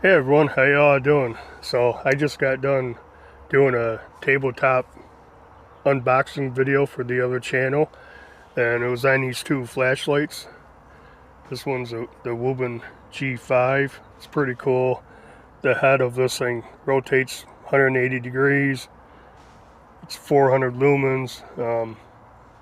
Hey everyone, how y'all doing? So I just got done doing a tabletop unboxing video for the other channel, and it was on these two flashlights. This one's the Woobin G5. It's pretty cool. The head of this thing rotates 180 degrees. It's 400 lumens.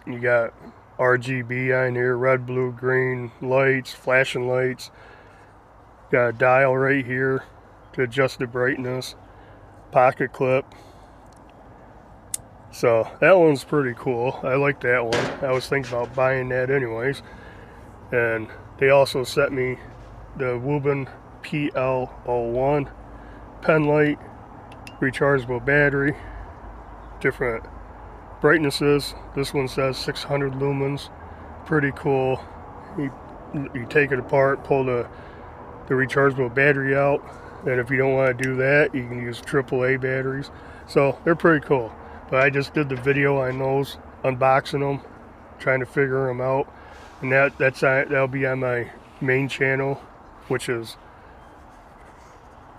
You got RGB on here, red, blue, green lights, flashing lights. Got a dial right here to adjust the brightness. Pocket clip. So that one's pretty cool. I like that one. I was thinking about buying that anyways. And they also sent me the Woobin PL01 pen light, rechargeable battery, different brightnesses. This one says 600 lumens. Pretty cool. You take it apart, pull the rechargeable battery out, and if you don't want to do that, you can use AAA batteries. So they're pretty cool. But I just did the video on those, unboxing them, trying to figure them out, and that'll be on my main channel, which is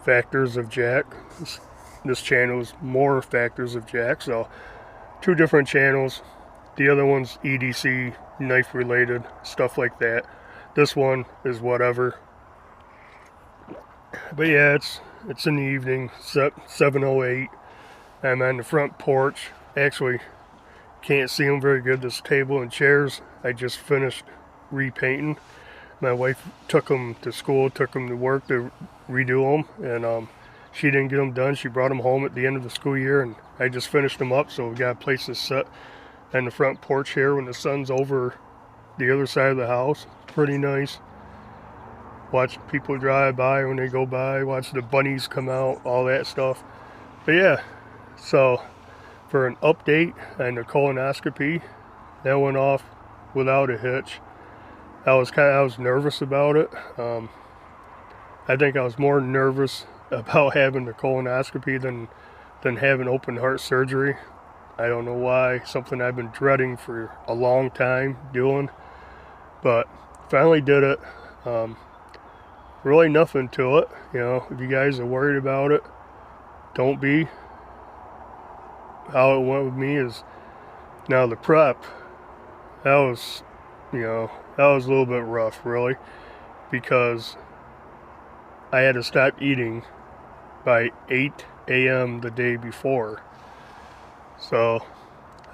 Factors of Jack. This channel is more Factors of Jack, so two different channels. The other one's EDC, knife related, stuff like that. This one is whatever. But yeah, it's in the evening, 7:08. I'm on the front porch. Actually, can't see them very good, this table and chairs. I just finished repainting. My wife took them to school, took them to work to redo them, and she didn't get them done. She brought them home at the end of the school year, and I just finished them up, so we got a place to sit on the front porch here when the sun's over the other side of the house. Pretty nice. Watch people drive by when they go by, watch the bunnies come out, all that stuff. But yeah, so for an update on the colonoscopy, that went off without a hitch. I was nervous about it. I think I was more nervous about having the colonoscopy than having open heart surgery. I don't know why. Something I've been dreading for a long time doing, but finally did it. Really nothing to it. You know, if you guys are worried about it, don't be. How it went with me is, now the prep, that was a little bit rough, really, because I had to stop eating by 8 a.m. the day before. So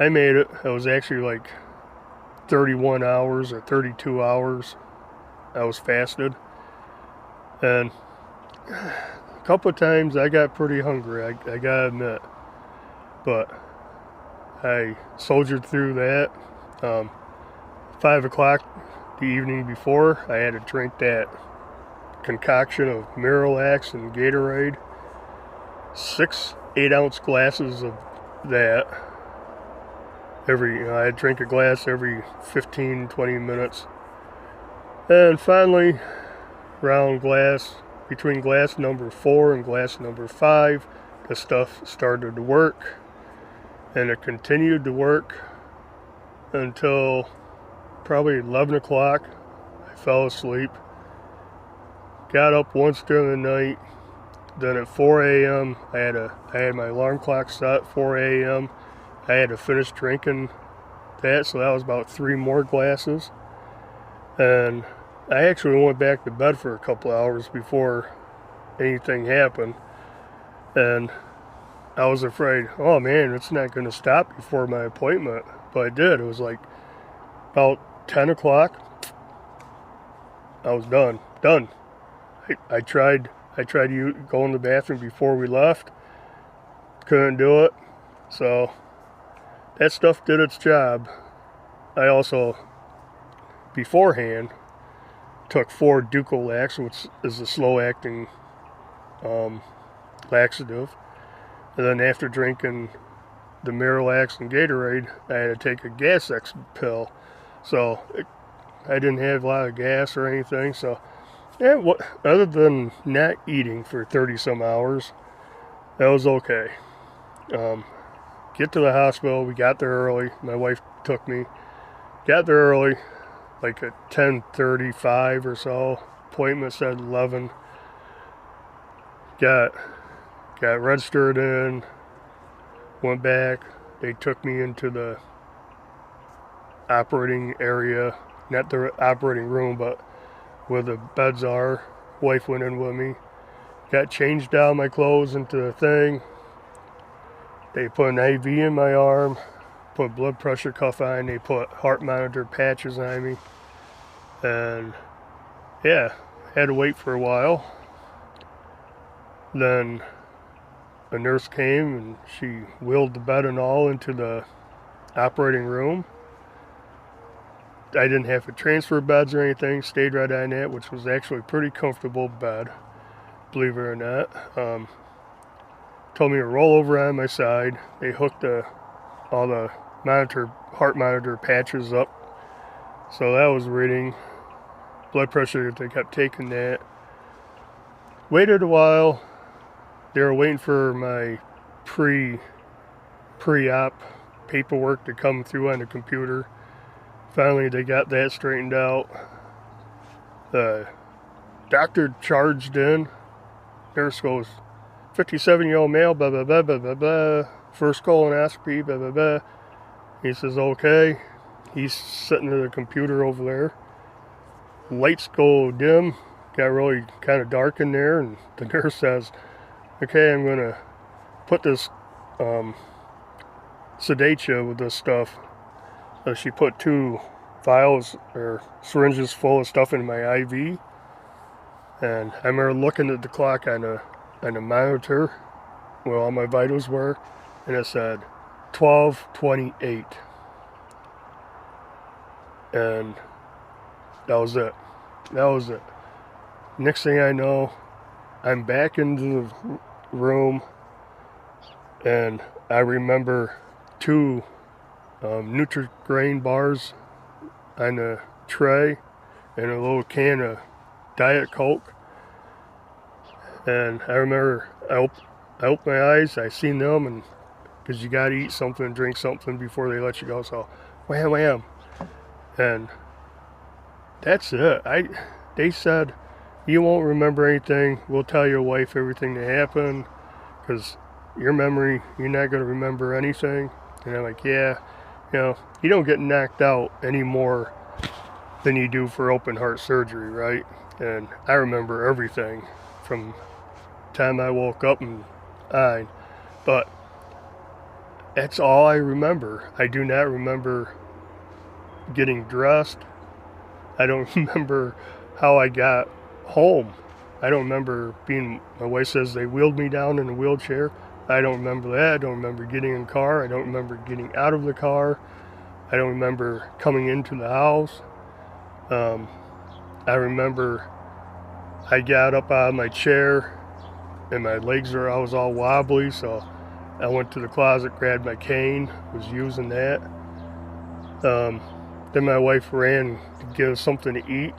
I made it. It was actually like 31 hours or 32 hours I was fasted. And a couple of times I got pretty hungry, I gotta admit. But I soldiered through that. 5 o'clock the evening before, I had to drink that concoction of Miralax and Gatorade. 6 8-ounce glasses of that. I'd drink a glass every 15-20 minutes. And finally, between glass number 4 and glass number 5, the stuff started to work, and it continued to work until probably 11 o'clock. I fell asleep, got up once during the night, then at 4 a.m. I had my alarm clock set at 4 a.m. I had to finish drinking that, so that was about 3 more glasses. And I actually went back to bed for a couple hours before anything happened. And I was afraid, oh man, it's not going to stop before my appointment. But it did. It was like about 10 o'clock. I was done. I tried to go in the bathroom before we left. Couldn't do it. So that stuff did its job. I also, beforehand, took 4 Ducolax, which is a slow-acting laxative. And then after drinking the Miralax and Gatorade, I had to take a Gas-X pill. So I didn't have a lot of gas or anything. So yeah, other than not eating for 30-some hours, that was okay. Get to the hospital. We got there early. My wife took me. Got there early, like at 10:35 or so. Appointment said 11. got registered in, went back. They took me into the operating area, not the operating room, but where the beds are. Wife went in with me. Got changed out my clothes into the thing. They put an IV in my arm, put blood pressure cuff on, they put heart monitor patches on me. And yeah, had to wait for a while. Then a nurse came and she wheeled the bed and all into the operating room. I didn't have to transfer beds or anything, stayed right on that, which was actually a pretty comfortable bed, believe it or not. Told me to roll over on my side. They hooked all the heart monitor patches up. So that was reading. Blood pressure, they kept taking that. Waited a while. They were waiting for my pre-op paperwork to come through on the computer. Finally, they got that straightened out. The doctor charged in. Nurse goes, 57-year-old male, blah, blah, blah, blah, blah, blah. First colonoscopy, blah, blah, blah. He says, okay. He's sitting at the computer over there. Lights go dim. Got really kind of dark in there. And the nurse says, okay, I'm going to put this, sedate you with this stuff. So she put 2 vials or syringes full of stuff in my IV. And I remember looking at the clock on a monitor where all my vitals were, and it said 12:28. And that was it. Next thing I know, I'm back into the room, and I remember 2 Nutri-Grain bars on a tray and a little can of Diet Coke. And I remember I opened my eyes, I seen them, and because you gotta eat something and drink something before they let you go, so wham wham. And that's it. They said, you won't remember anything, we'll tell your wife everything that happened, because your memory, you're not going to remember anything. And I'm like, yeah, you don't get knocked out any more than you do for open heart surgery, right? And I remember everything from the time I woke up and on. But that's all I remember. I do not remember getting dressed. I don't remember how I got home. I don't remember my wife says they wheeled me down in a wheelchair. I don't remember that. I don't remember getting in the car. I don't remember getting out of the car. I don't remember coming into the house. I remember I got up out of my chair and my legs I was all wobbly, so I went to the closet, grabbed my cane, was using that. Then my wife ran to get us something to eat,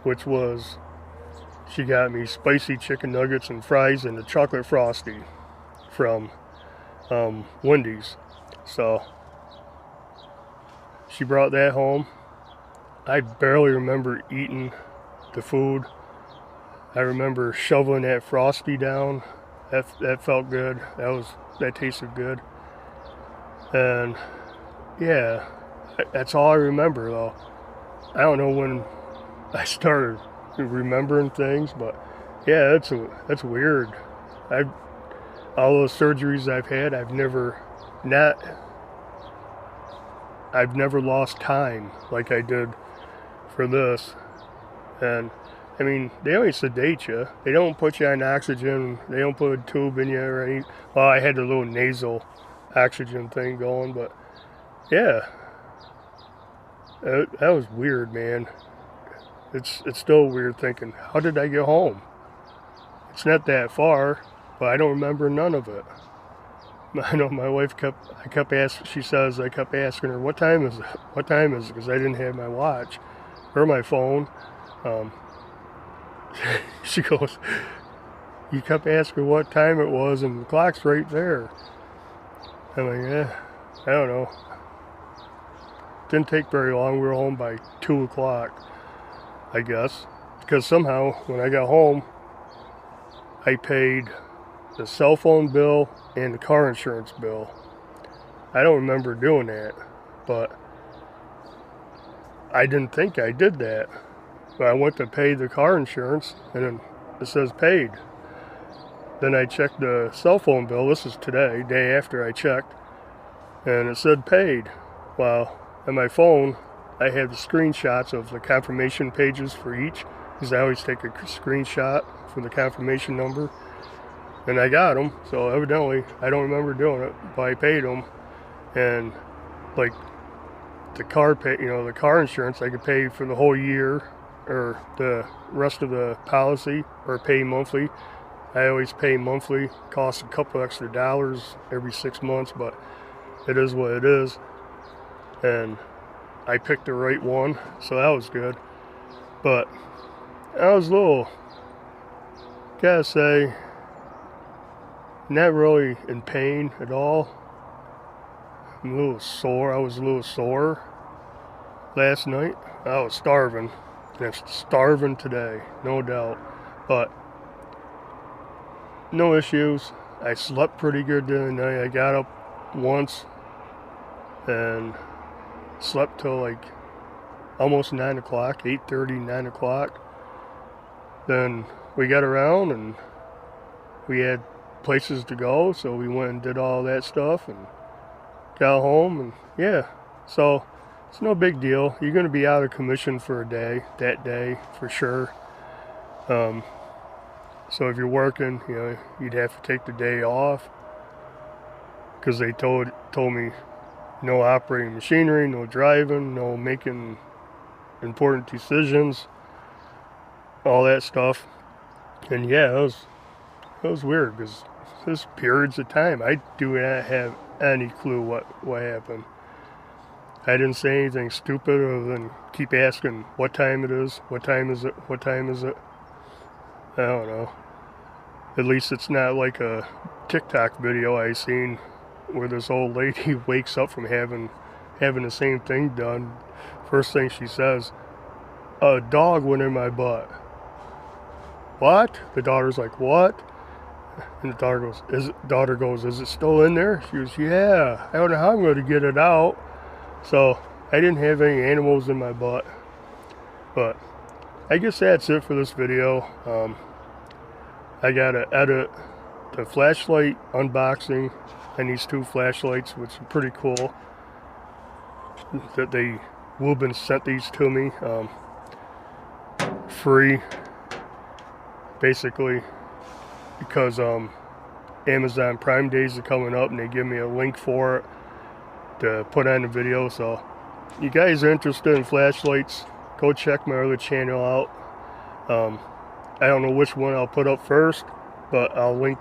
which was, she got me spicy chicken nuggets and fries and a chocolate frosty from Wendy's. So she brought that home. I barely remember eating the food. I remember shoveling that frosty down. That felt good. That tasted good. And yeah, that's all I remember though. I don't know when I started remembering things, but yeah, that's weird. All those surgeries I've had, I've never lost time like I did for this. And I mean, they only sedate you. They don't put you on oxygen. They don't put a tube in you or any. Well, I had the little nasal oxygen thing going, but yeah, that was weird, man. It's still weird thinking, how did I get home? It's not that far, but I don't remember none of it. I know my wife I kept asking her, what time is it? What time is it? Because I didn't have my watch or my phone. She goes, you kept asking what time it was, and the clock's right there. I'm like, yeah, I don't know. Didn't take very long. We were home by 2 o'clock, I guess. Because somehow, when I got home, I paid the cell phone bill and the car insurance bill. I don't remember doing that, but I didn't think I did that. But I went to pay the car insurance, and then it says paid. Then I checked the cell phone bill. This is today, day after I checked, and it said paid. Well, on my phone, I had the screenshots of the confirmation pages for each, because I always take a screenshot for the confirmation number. And I got them, so evidently I don't remember doing it, but I paid them. And like the car the car insurance, I could pay for the whole year or the rest of the policy, or pay monthly. I always pay monthly. Costs a couple extra dollars every 6 months, but it is what it is. And I picked the right one, so that was good. But I was gotta say, not really in pain at all. I'm a little sore. I was a little sore last night. I was starving, and I'm starving today, no doubt. But no issues. I slept pretty good the other night. I got up once and slept till like almost 9 o'clock, 8:30, 9 o'clock. Then we got around and we had places to go, so we went and did all that stuff and got home, and yeah, so it's no big deal. You're going to be out of commission for a day, that day for sure. So if you're working, you'd have to take the day off, because they told me no operating machinery, no driving, no making important decisions, all that stuff. And yeah, it was weird, because there's periods of time I do not have any clue what happened. I didn't say anything stupid other than keep asking what time it is, what time is it, what time is it. I don't know. At least it's not like a TikTok video I seen where this old lady wakes up from having the same thing done. First thing she says, a dog went in my butt. What? The daughter's like, what? And the daughter goes, is it still in there? She goes, yeah, I don't know how I'm going to get it out. So I didn't have any animals in my butt. But I guess that's it for this video. I got to edit the flashlight unboxing and these two flashlights, which are pretty cool. That Woobin sent these to me free, basically, because Amazon Prime Days are coming up and they give me a link for it to put on the video. So you guys are interested in flashlights, go check my other channel out. I don't know which one I'll put up first, but I'll link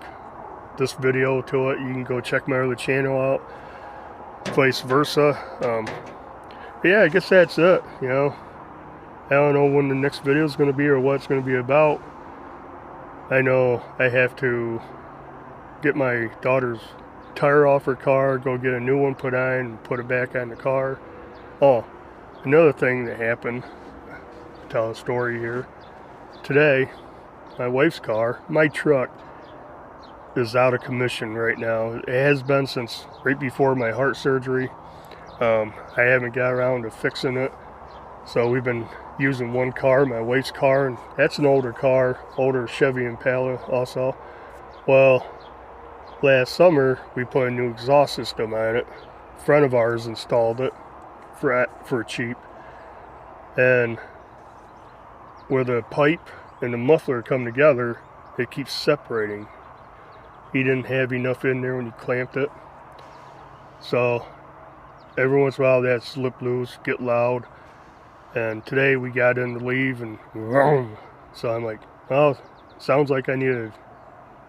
this video to it. You can go check my other channel out, vice versa. Yeah, I guess that's it. I don't know when the next video is going to be or what it's going to be about. I know I have to get my daughter's tire off her car, go get a new one put on, and put it back on the car. Oh, another thing that happened, I'll tell a story here. Today, my wife's car, my truck, is out of commission right now. It has been since right before my heart surgery. I haven't got around to fixing it. So we've been using one car, my wife's car, and that's an older car, older Chevy Impala also. Well, last summer we put a new exhaust system on it. A friend of ours installed it for cheap. And where the pipe and the muffler come together, it keeps separating. He didn't have enough in there when he clamped it. So every once in a while that slip loose, get loud. And today we got in to leave and vroom. So I'm like, oh, sounds like I need to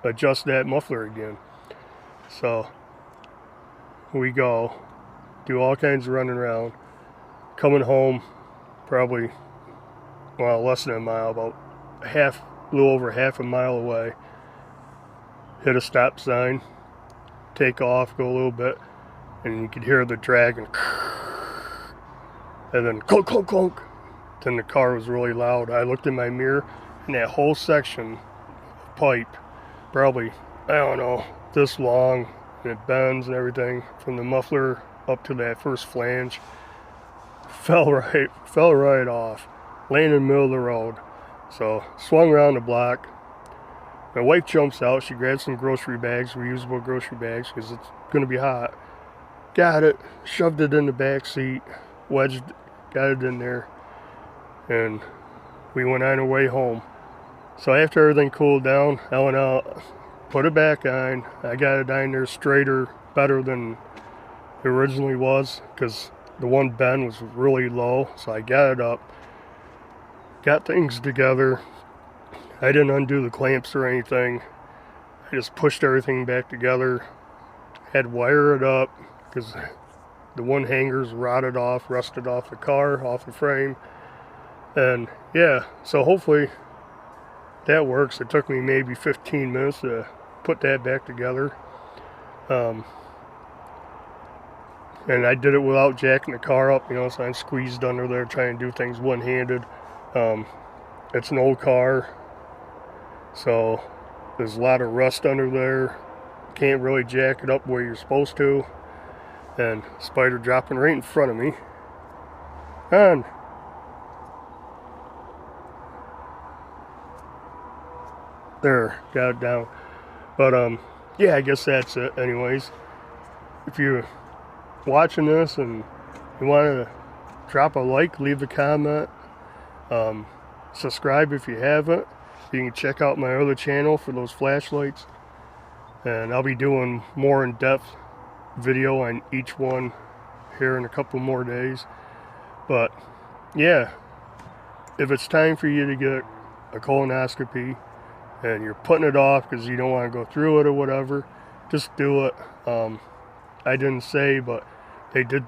adjust that muffler again. So we go, do all kinds of running around. Coming home, probably, less than a mile, about a little over half a mile away. Hit a stop sign, take off, go a little bit, and you could hear the dragging. And then clunk, clunk, clunk. Then the car was really loud. I looked in my mirror, and that whole section of pipe probably, I don't know, this long, and it bends and everything from the muffler up to that first flange. Fell right off, laying in the middle of the road. So swung around the block. My wife jumps out. She grabs some grocery bags, reusable grocery bags, because it's gonna be hot. Got it, shoved it in the back seat, got it in there, and we went on our way home. So after everything cooled down, I went out, put it back on. I got it on there straighter, better than it originally was, because the one bend was really low. So I got it up, got things together. I didn't undo the clamps or anything. I just pushed everything back together, had to wire it up, because the one hanger's rusted off the car, off the frame. And yeah, so hopefully that works. It took me maybe 15 minutes to put that back together. And I did it without jacking the car up, you know, so I'm squeezed under there trying to do things one-handed. It's an old car, so there's a lot of rust under there. Can't really jack it up where you're supposed to. And spider dropping right in front of me. And there, got it down. But yeah, I guess that's it anyways. If you're watching this and you want to drop a like, leave a comment, subscribe if you haven't. You can check out my other channel for those flashlights, and I'll be doing more in-depth video on each one here in a couple more days. But yeah, if it's time for you to get a colonoscopy and you're putting it off because you don't want to go through it or whatever, just do it. I didn't say, but they did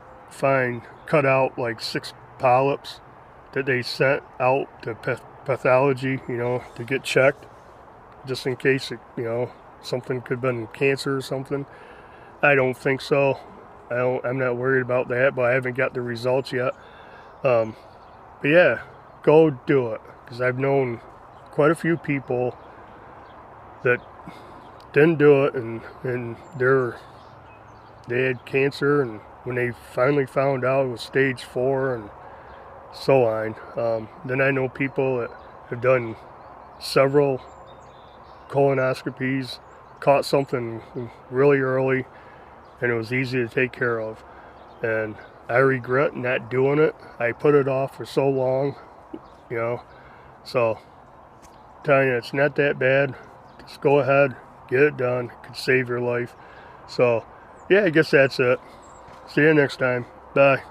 cut out like 6 polyps that they sent out to pathology, you know, to get checked, just in case it, you know, something could have been cancer or something. I don't think so. I'm not worried about that, but I haven't got the results yet. But yeah, go do it, because I've known quite a few people that didn't do it, and they had cancer, and when they finally found out, it was stage 4 and so on. Then I know people that have done several colonoscopies, caught something really early, and it was easy to take care of. And I regret not doing it. I put it off for so long, you know. So, I'm telling you, it's not that bad. Just go ahead, get it done. It could save your life. So, yeah, I guess that's it. See you next time. Bye.